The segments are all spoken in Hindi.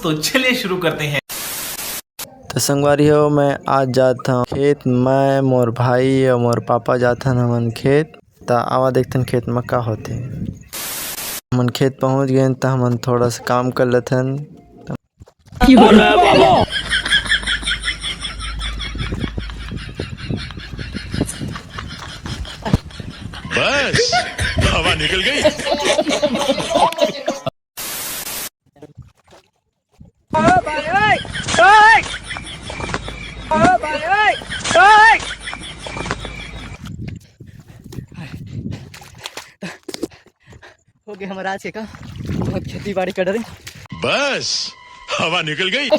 तो चलिए शुरू करते हैं। तो संगवारी हो, मैं आज जाता हूँ खेत। मैं मोर भाई और मोर पापा जाता हमन खेत। तो आवा देखथन खेत में का होते। हमन खेत पहुँच गए तो हमन थोड़ा सा काम कर लेथन। बस हवा निकल गई। हो गया हमारा आज के काम। बहुत खेती बाड़ी कर रहे। बस हवा निकल गई।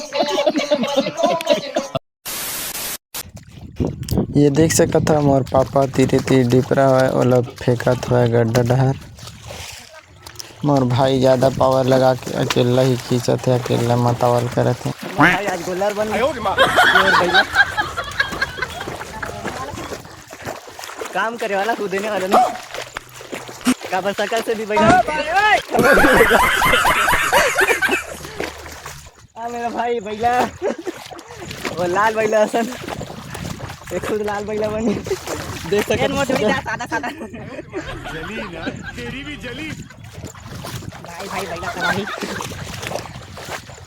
ये देख सकत था मोर पापा तीरे तीर डिपरा है ओला फेंकत हुआ गड्ढा डहर। मोर भाई ज़्यादा पावर लगा के अकेला ही खींचत है, अकेला मतावल करत है। भाई आज गोलर बन गया। काम करे वाला तू देने वाला नहीं। काबर सकल से भी बैठा। मेरा भाई बैला वो लाल बैला असन एक खुद लाल बैला बनी देख सकते जली ना तेरी भी जली। भाई भाई बैला कलाही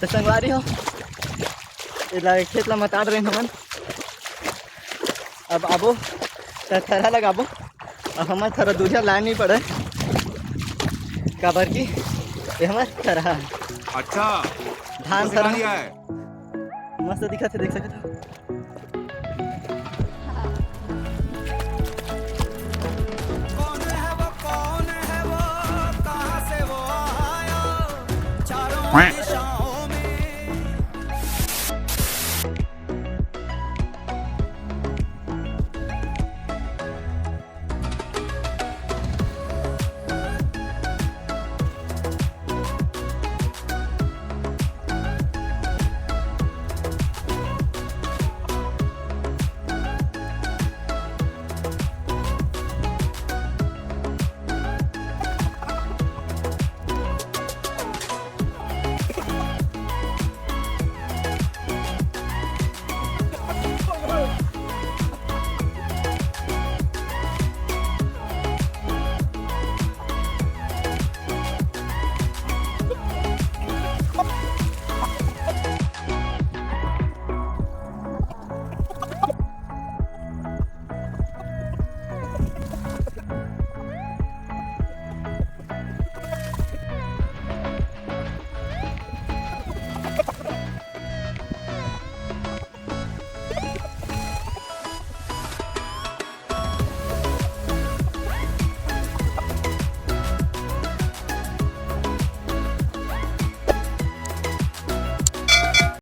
तो संगवारी हो इला खेत ला मताड़ रहे हमन। अब आबो थरा लगाबो और हमार थरा दूसरा लाइन नहीं पड़े काबर की ये हमार थरा अच्छा धान थरा है। मस्त दिखा थे, देख सकते हो।